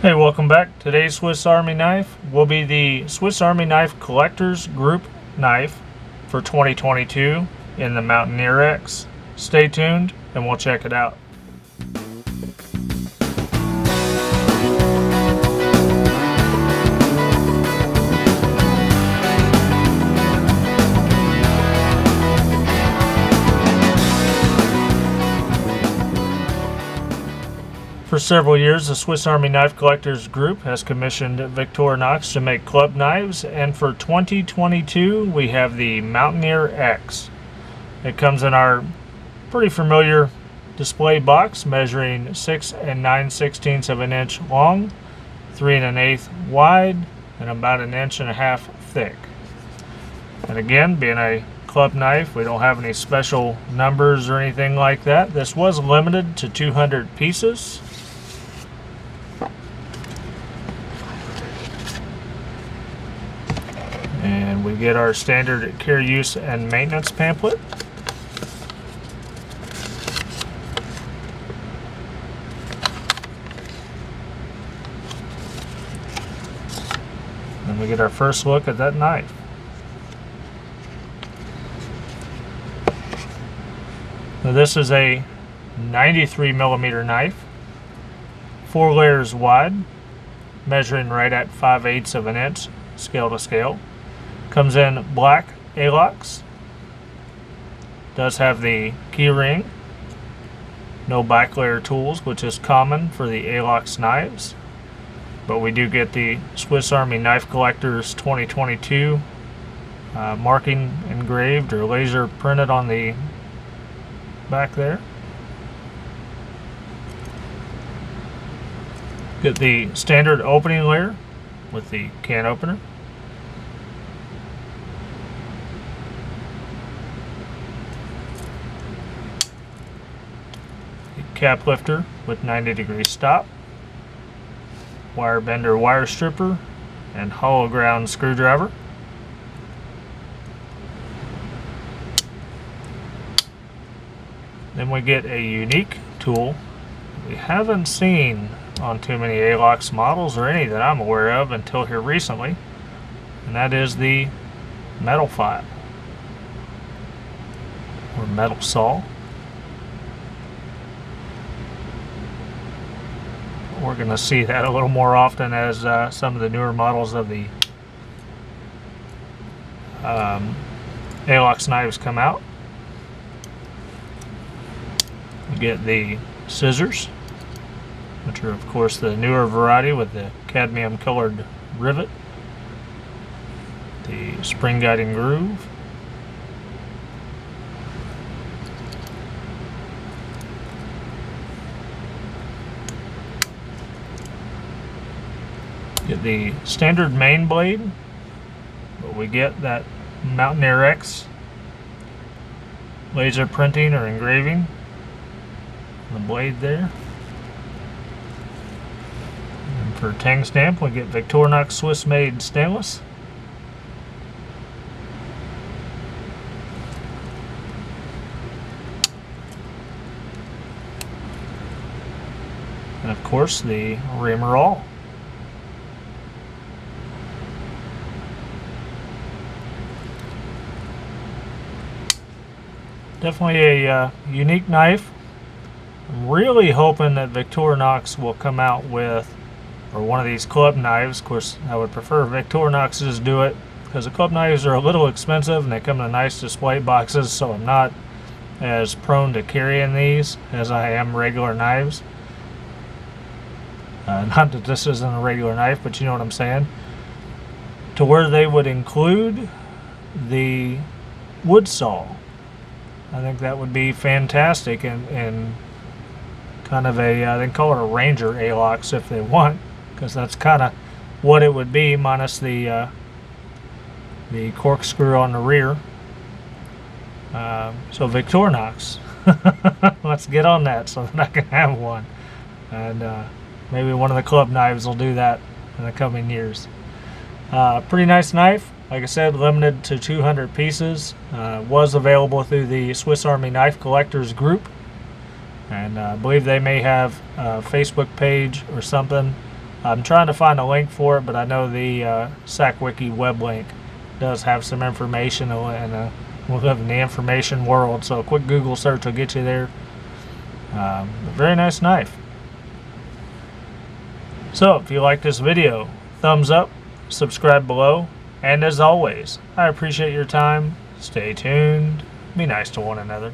Hey, welcome back. Today's Swiss Army knife will be the Swiss Army Knife Collector's Group knife for 2022 in the Mountaineer X. Stay tuned and we'll check it out. For several years, the Swiss Army Knife Collectors Group has commissioned Victorinox to make club knives, and for 2022 we have the Mountaineer X. It comes in our pretty familiar display box, measuring 6 9/16 of an inch long, 3 1/8 wide, and about 1.5 inches thick. And again, being a club knife, we don't have any special numbers or anything like that. This was limited to 200 pieces. And we get our standard care, use, and maintenance pamphlet. And we get our first look at that knife. Now this is a 93mm knife, 4 layers wide, measuring right at 5/8 of an inch, scale to scale. Comes in black Alox. Does have the key ring. No back layer tools, which is common for the Alox knives. But we do get the Swiss Army Knife Collectors 2022 marking engraved or laser printed on the back there. Get the standard opening layer with the can opener. Cap lifter with 90-degree stop, wire bender wire stripper, and hollow ground screwdriver. Then we get a unique tool we haven't seen on too many Alox models, or any that I'm aware of until here recently, and that is the metal file or metal saw. We're going to see that a little more often as some of the newer models of the Alox knives come out. You get the scissors, which are of course the newer variety with the cadmium colored rivet, the spring guiding groove, get the standard main blade, but we get that Mountaineer X laser printing or engraving on the blade there. And for tang stamp, we get Victorinox Swiss made stainless. And of course the reamer. Definitely a unique knife. I'm really hoping that Victorinox will come out with, or one of these club knives. Of course, I would prefer Victorinox's do it, because the club knives are a little expensive and they come in nice display boxes, so I'm not as prone to carrying these as I am regular knives. Not that this isn't a regular knife, but you know what I'm saying. To where they would include the wood saw. I think that would be fantastic, and kind of a, they call it a Ranger Alox if they want, because that's kind of what it would be, minus the corkscrew on the rear. So Victorinox, let's get on that so that I can have one, and maybe one of the club knives will do that in the coming years. Pretty nice knife. Like I said, limited to 200 pieces. Was available through the Swiss Army Knife Collectors Group. And I believe they may have a Facebook page or something I'm trying to find a link for it, but I know the Sakwiki web link does have some information, and we live in the information world, so a quick Google search will get you there. Very nice knife. So if you like this video, thumbs up, subscribe below, and as always, I appreciate your time. Stay tuned, be nice to one another.